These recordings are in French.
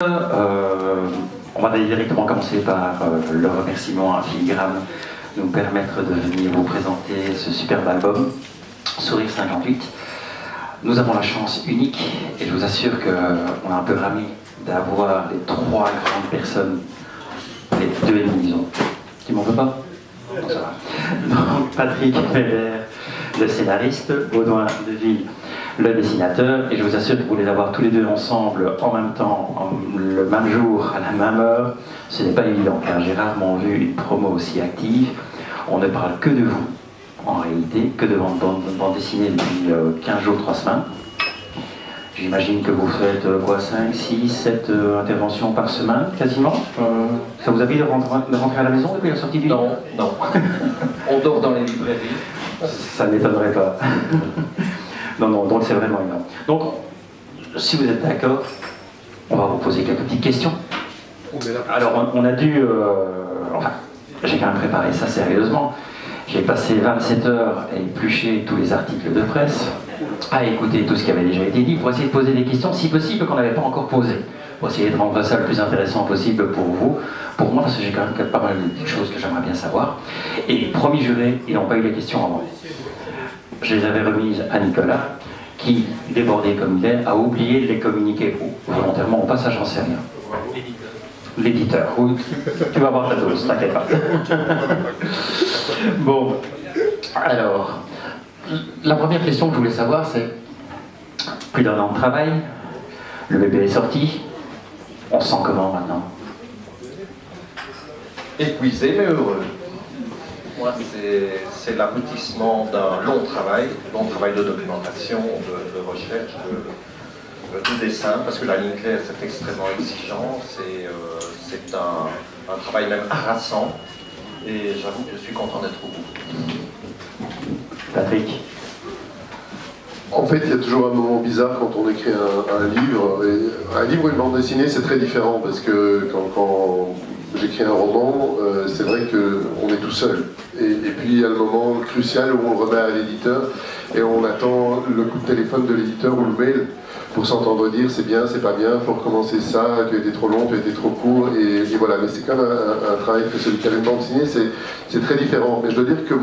On va directement commencer par le remerciement à Filigrane de nous permettre de venir vous présenter ce superbe album, Sourire 58. Nous avons la chance unique, et je vous assure qu'on a un peu ramé d'avoir les trois grandes personnes, les deux ennemis, disons. Tu m'en veux pas? Non, ça va. Donc, Patrick Weber, le scénariste, Baudouin Deville, le dessinateur, et je vous assure que vous les avoir tous les deux ensemble en même temps, le même jour, à la même heure, ce n'est pas évident, car j'ai rarement vu une promo aussi active. On ne parle que de vous, en réalité, que de bande dessinée depuis 15 jours, 3 semaines. J'imagine que vous faites quoi, 5, 6, 7 interventions par semaine, quasiment. Ça vous a dit de rentrer à la maison depuis la sortie du livre? Non, non. On dort dans les librairies. Ça ne m'étonnerait pas. Non, non, donc c'est vraiment énorme. Donc, si vous êtes d'accord, on va vous poser quelques petites questions. Alors, on a dû... enfin, j'ai quand même préparé ça sérieusement. J'ai passé 27 heures à éplucher tous les articles de presse, à écouter tout ce qui avait déjà été dit, pour essayer de poser des questions, si possible, qu'on n'avait pas encore posées. Pour essayer de rendre ça le plus intéressant possible pour vous, pour moi, parce que j'ai quand même pas mal de choses que j'aimerais bien savoir. Et promis juré, ils n'ont pas eu les questions avant. Je les avais remises à Nicolas, qui, débordé comme il est, a oublié de les communiquer volontairement au passage, j'en sais rien. L'éditeur. Oui, tu vas voir ta dose, t'inquiète pas. Bon, alors, la première question que je voulais savoir, c'est plus d'un an de travail, le bébé est sorti, on se sent comment maintenant? Épuisé mais heureux. Moi, c'est l'aboutissement d'un long travail de documentation, de recherche, de dessin, parce que la ligne claire, c'est extrêmement exigeant, c'est un travail même harassant, et j'avoue que je suis content d'être au bout. Patrick? En fait, il y a toujours un moment bizarre quand on écrit un livre. Un livre ou une bande dessinée, c'est très différent, parce que quand j'écris un roman, c'est vrai qu'on est tout seul. Et puis il y a le moment crucial où on le remet à l'éditeur et on attend le coup de téléphone de l'éditeur ou le mail pour s'entendre dire c'est bien, c'est pas bien, il faut recommencer ça, tu as été trop long, tu as été trop court, et voilà. Mais c'est quand même un travail que celui qui a une bande dessinée, c'est très différent. Mais je dois dire que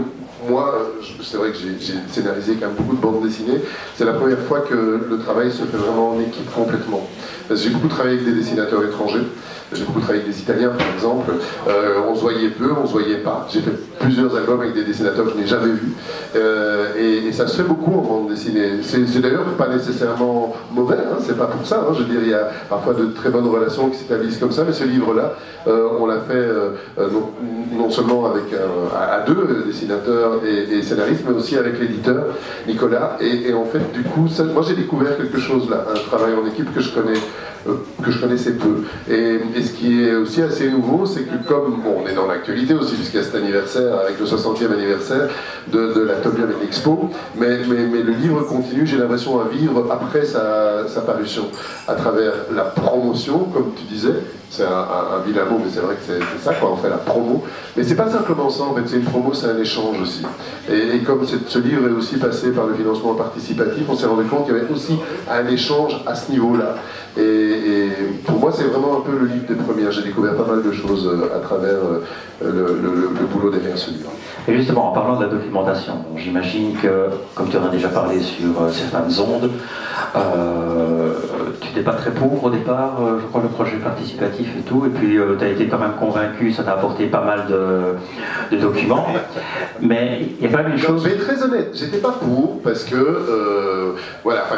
moi, c'est vrai que j'ai scénarisé quand même beaucoup de bandes dessinées, c'est la première fois que le travail se fait vraiment en équipe complètement. Parce que j'ai beaucoup travaillé avec des dessinateurs étrangers, j'ai beaucoup travaillé avec des Italiens par exemple, on se voyait peu, on se voyait pas. J'ai fait plusieurs albums avec des dessinateurs que je n'ai jamais vus, et ça se fait beaucoup en bande dessinée. C'est d'ailleurs pas nécessairement mauvais, hein, c'est pas pour ça, hein. Je veux dire, il y a parfois de très bonnes relations qui s'établissent comme ça, mais ce livre-là, on l'a fait non seulement avec à deux dessinateurs et scénaristes, mais aussi avec l'éditeur Nicolas, et en fait du coup, moi j'ai découvert quelque chose là, un travail en équipe que je connaissais peu. Et ce qui est aussi assez nouveau, c'est que comme, bon, on est dans l'actualité aussi, puisqu'il y a cet anniversaire, avec le 60e anniversaire de la Tokyo Expo, mais le livre continue, j'ai l'impression, à vivre après sa parution, à travers la promotion, comme tu disais. C'est un vilain mot, mais c'est vrai que c'est ça, quoi, on fait la promo. Mais c'est pas simplement ça, en fait, c'est une promo, c'est un échange aussi. Et comme ce livre est aussi passé par le financement participatif, on s'est rendu compte qu'il y avait aussi un échange à ce niveau-là. Et pour moi, c'est vraiment un peu le livre des premières. J'ai découvert pas mal de choses à travers le boulot derrière ce livre. Et justement, en parlant de la documentation, j'imagine que, comme tu en as déjà parlé sur certaines ondes, tu n'étais pas très pour au départ, je crois, le projet participatif et tout, et puis tu as été quand même convaincu, ça t'a apporté pas mal de documents, mais il y a quand même une chose... Je vais être très honnête, j'étais pas pour, parce que, voilà, enfin,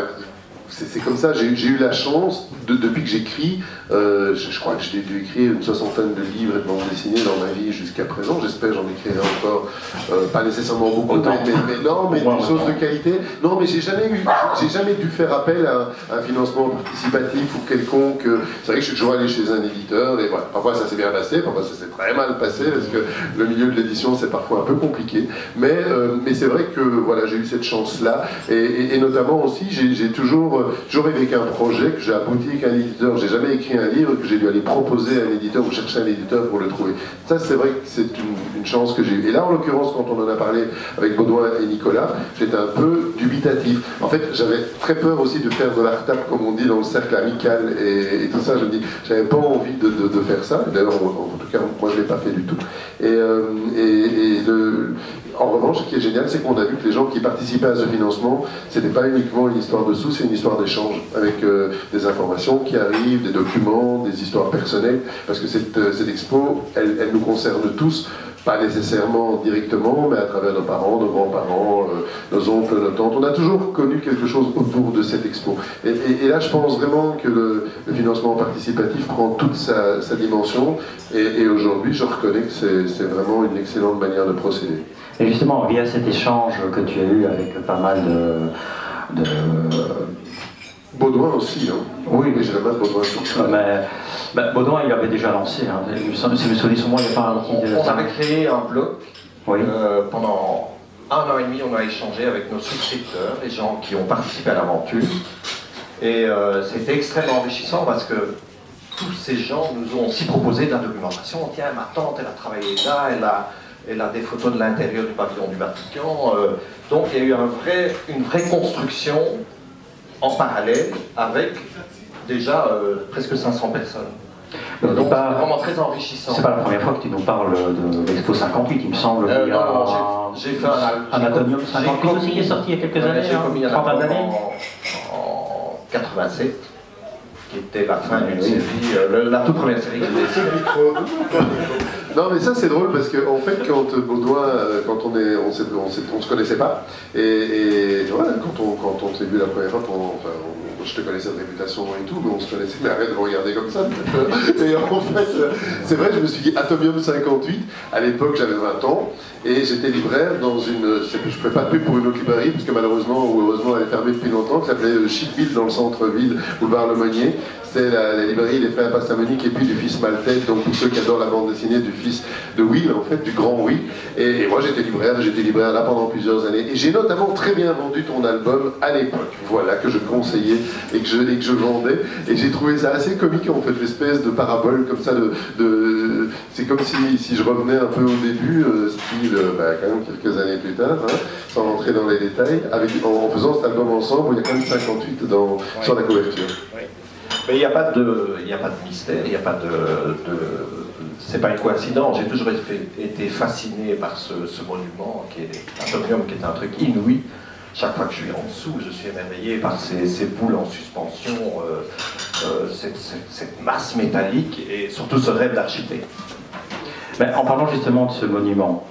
c'est comme ça, j'ai eu la chance, depuis que j'écris, je crois que j'ai dû écrire une 60aine de livres et de bandes dessinées dans ma vie jusqu'à présent, j'espère j'en écrirai encore, pas nécessairement beaucoup, mais non, mais des choses de qualité. Non, mais j'ai jamais dû faire appel à un financement participatif ou quelconque. C'est vrai que je suis toujours allé chez un éditeur, et voilà, parfois ça s'est bien passé, parfois ça s'est très mal passé, parce que le milieu de l'édition c'est parfois un peu compliqué, mais c'est vrai que voilà, j'ai eu cette chance-là, et notamment aussi, j'ai toujours toujours avec un projet que j'ai abouti avec un éditeur. J'ai jamais écrit un livre que j'ai dû aller proposer à un éditeur ou chercher un éditeur pour le trouver. Ça, c'est vrai que c'est une chance que j'ai eue. Et là, en l'occurrence, quand on en a parlé avec Baudouin et Nicolas, j'étais un peu dubitatif. En fait, j'avais très peur aussi de faire de la retape, comme on dit, dans le cercle amical et tout ça. Je me dis, j'avais pas envie de faire ça. D'ailleurs, en tout cas, moi, je l'ai pas fait du tout. En revanche, ce qui est génial, c'est qu'on a vu que les gens qui participaient à ce financement, c'était pas uniquement une histoire de sous, c'est une histoire d'échange avec des informations qui arrivent, des documents, des histoires personnelles, parce que cette expo, elle nous concerne tous, pas nécessairement directement, mais à travers nos parents, nos grands-parents, nos oncles, nos tantes. On a toujours connu quelque chose autour de cette expo. Et là, je pense vraiment que le financement participatif prend toute sa dimension, et aujourd'hui, je reconnais que c'est vraiment une excellente manière de procéder. Et justement, via cet échange que tu as eu avec pas mal de... Baudouin aussi, hein. Oui, mais j'ai la main de Baudouin. Mais Baudouin, il avait déjà lancé, hein. Si mes souvenirs sont moi, il n'y a pas un petit... On avait créé un blog. Oui. Pendant 1 an et demi, on a échangé avec nos souscripteurs, les gens qui ont participé à l'aventure. Et c'était extrêmement enrichissant parce que tous ces gens nous ont aussi proposé de la documentation. Tiens, ma tante, elle a travaillé là, elle a des photos de l'intérieur du pavillon du Vatican. Donc il y a eu une vraie construction en parallèle avec déjà presque 500 personnes. Donc c'est vraiment très enrichissant. C'est pas la première fois que tu nous parles de l'Expo 58, il me semble. Non, j'ai fait un Atomium 58 aussi qui est sorti il y a quelques années, j'ai commis un trentaine d'années. En 87. Qui était la fin d'une série, la toute première série que j'ai essayé. Non mais ça c'est drôle parce qu'en fait quand Baudouin, quand on se connaissait pas et voilà, quand on s'est vu la première fois, je te connaissais de réputation et tout, mais on se connaissait, mais arrête de me regarder comme ça. Et en fait, c'est vrai, je me suis dit Atomium 58, à l'époque j'avais 20 ans, et j'étais libraire dans je ne fais pas de pub pour une autre librairie, parce que malheureusement ou heureusement elle est fermée depuis longtemps, qui s'appelait Chipville dans le centre-ville, boulevard Lemonnier. C'était la librairie des frères Pastamonique et puis du fils Maltais, donc pour ceux qui adorent la bande dessinée du fils de Will, en fait, du grand Will. Et moi j'étais libraire là pendant plusieurs années. Et j'ai notamment très bien vendu ton album à l'époque, voilà, que je conseillais et que je vendais. Et j'ai trouvé ça assez comique, en fait, l'espèce de parabole comme ça, c'est comme si je revenais un peu au début, style, quand même quelques années plus tard, hein, sans rentrer dans les détails, en faisant cet album ensemble, où il y a quand même 58 sur la couverture. Oui. Mais il n'y a pas de mystère, il n'y a pas c'est pas une coïncidence. J'ai toujours été fasciné par ce monument qui est Atomium, qui est un truc inouï. Chaque fois que je suis en dessous, je suis émerveillé par ces boules en suspension, cette masse métallique et surtout ce rêve d'architecte. Ben, en parlant justement de ce monument,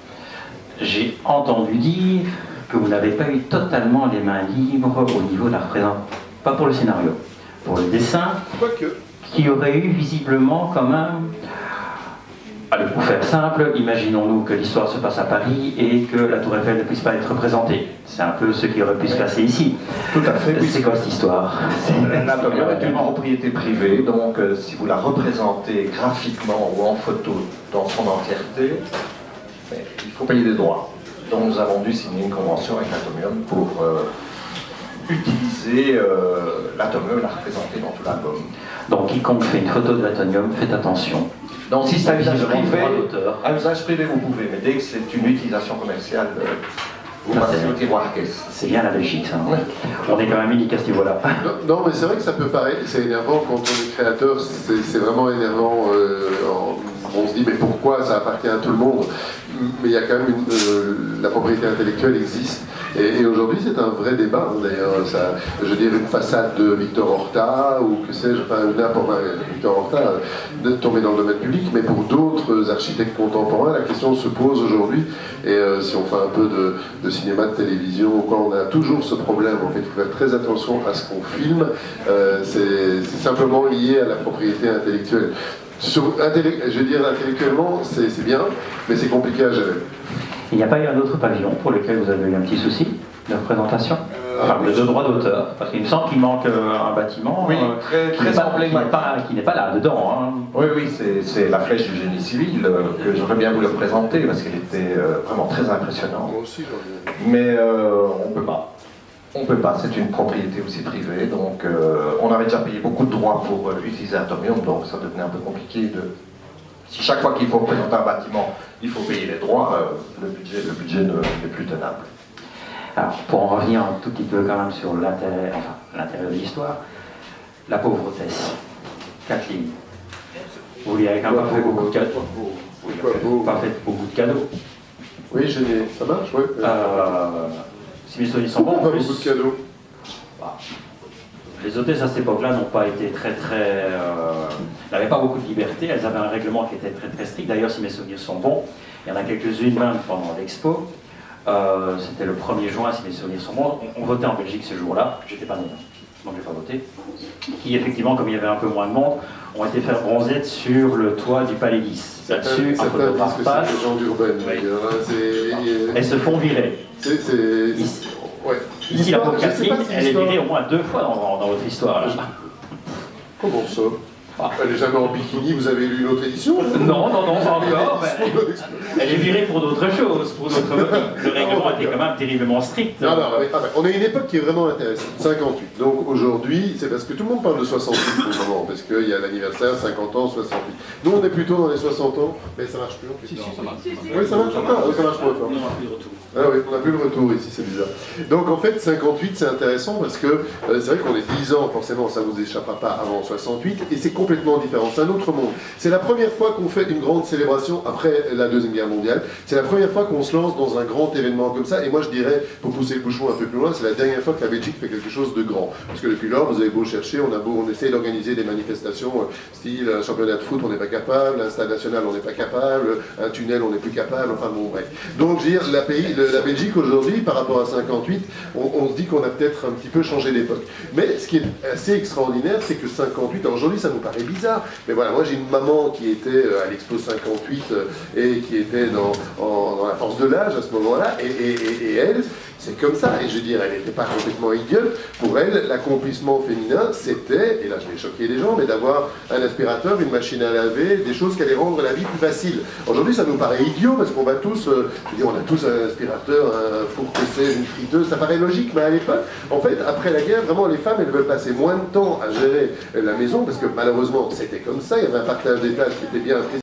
j'ai entendu dire que vous n'avez pas eu totalement les mains libres au niveau de la représentation, pas pour le scénario, pour le dessin, qui aurait eu visiblement quand même... Allez, pour faire simple, imaginons-nous que l'histoire se passe à Paris et que la Tour Eiffel ne puisse pas être représentée. C'est un peu ce qui aurait pu se passer ici. Tout à fait. C'est quoi cette histoire? L'Atomium est une propriété privée, donc si vous la représentez graphiquement ou en photo dans son entièreté, il faut payer des droits. Donc nous avons dû signer une convention avec l'Atomium pour utiliser l'Atomium, la représenter dans tout l'album. Donc quiconque fait une photo de l'Atomium, faites attention. Donc si c'est un usage privé, vous pouvez, mais dès que c'est une utilisation commerciale, vous passez au tiroir caisse. C'est bien la Belgique, ça. Hein. On est quand même unique à ce niveau-là. Non, mais c'est vrai que ça peut paraître, c'est énervant quand on est créateur, c'est vraiment énervant. On se dit, mais pourquoi ça appartient à tout le monde? Mais il y a quand même la propriété intellectuelle existe. Et aujourd'hui, c'est un vrai débat, hein, d'ailleurs. Je veux dire, une façade de Victor Horta, ou que sais-je, enfin, n'importe Victor Horta, de tomber dans le domaine public, mais pour d'autres architectes contemporains, la question se pose aujourd'hui. Et si on fait un peu de cinéma, de télévision, on a toujours ce problème. En fait, il faut faire très attention à ce qu'on filme. C'est simplement lié à la propriété intellectuelle. Je veux dire, intellectuellement, c'est bien, mais c'est compliqué à gérer. Il n'y a pas eu un autre pavillon pour lequel vous avez eu un petit souci de représentation? Enfin, de droit d'auteur, parce qu'il me semble qu'il manque un bâtiment qui n'est pas là, dedans. Hein. Oui, c'est la flèche du génie civil que j'aurais bien voulu représenter, parce qu'elle était vraiment très impressionnante. Moi aussi, j'en ai... Mais on ne peut pas. on ne peut pas, c'est une propriété aussi privée, donc on avait déjà payé beaucoup de droits pour utiliser Atomium, donc ça devenait un peu compliqué de... Si chaque fois qu'il faut présenter un bâtiment, il faut payer les droits, le budget n'est plus tenable. Alors, pour en revenir un tout petit peu quand même sur l'intérêt de l'histoire, la pauvretesse. Kathleen, vous lui avez quand même pas fait beaucoup de cadeaux. Vous lui avez pas fait beaucoup de cadeaux. Oui, génial. Ça marche, oui. Si mes souvenirs sont bons, en Pas plus, beaucoup de cadeaux. bah, les hôtesses à cette époque-là n'ont pas été n'avaient pas beaucoup de liberté, elles avaient un règlement qui était très très strict. D'ailleurs, si mes souvenirs sont bons, il y en a quelques-unes même pendant l'expo. C'était le 1er juin, si mes souvenirs sont bons. On votait en Belgique ce jour-là, j'étais pas né, donc j'ai pas voté. Qui effectivement, comme il y avait un peu moins de monde, ont été faire bronzette sur le toit du Palais 10. Là-dessus, un photographe passe. C'est des gens d'urbaine. Elles se font virer. Ouais. Ici, la pauvre Kathleen, elle est virée au moins 2 fois dans votre histoire. Là. Comment ça? Elle n'est jamais en bikini, vous avez lu une autre édition? Non, pas encore. Elle est virée pour d'autres choses, pour d'autres motifs. Le règlement était quand même terriblement strict. Non, on a une époque qui est vraiment intéressante, 58. Donc aujourd'hui, c'est parce que tout le monde parle de 68 pour le moment, parce qu'il y a l'anniversaire, 50 ans, 68. Nous, on est plutôt dans les 60 ans, mais ça marche plus en fait. Si, ça marche. Oui, ça marche encore, oui, ça marche pas fort. On n'aura plus de retour. Ah oui, on n'a plus le retour ici, c'est bizarre. Donc en fait, 58, c'est intéressant parce que c'est vrai qu'on est 10 ans, forcément, ça ne vous échappera pas avant 68, et c'est complètement différent, c'est un autre monde. C'est la première fois qu'on fait une grande célébration après la Deuxième Guerre mondiale, c'est la première fois qu'on se lance dans un grand événement comme ça, et moi je dirais, pour pousser le bouchon un peu plus loin, c'est la dernière fois que la Belgique fait quelque chose de grand. Parce que depuis lors, vous avez beau chercher, on essaie d'organiser des manifestations, style un championnat de foot, on n'est pas capable, un stade national, on n'est pas capable, un tunnel, on n'est plus capable, enfin bon, bref. Donc, je veux dire, la Belgique aujourd'hui, par rapport à 58, on se dit qu'on a peut-être un petit peu changé d'époque. Mais ce qui est assez extraordinaire, c'est que 58, alors aujourd'hui ça nous paraît bizarre, mais voilà, moi j'ai une maman qui était à l'Expo 58 et qui était dans la force de l'âge à ce moment-là, et elle, c'est comme ça, et je veux dire, elle n'était pas complètement idiote. Pour elle, l'accomplissement féminin, c'était, et là je vais choquer les gens, mais d'avoir un aspirateur, une machine à laver, des choses qui allaient rendre la vie plus facile. Aujourd'hui, ça nous paraît idiot, parce qu'on va tous, je veux dire, on a tous un aspirateur, un four PC, une friteuse, ça paraît logique, mais à l'époque, en fait, après la guerre, vraiment, les femmes, elles veulent passer moins de temps à gérer la maison, parce que malheureusement, c'était comme ça, il y avait un partage des tâches qui était bien précis.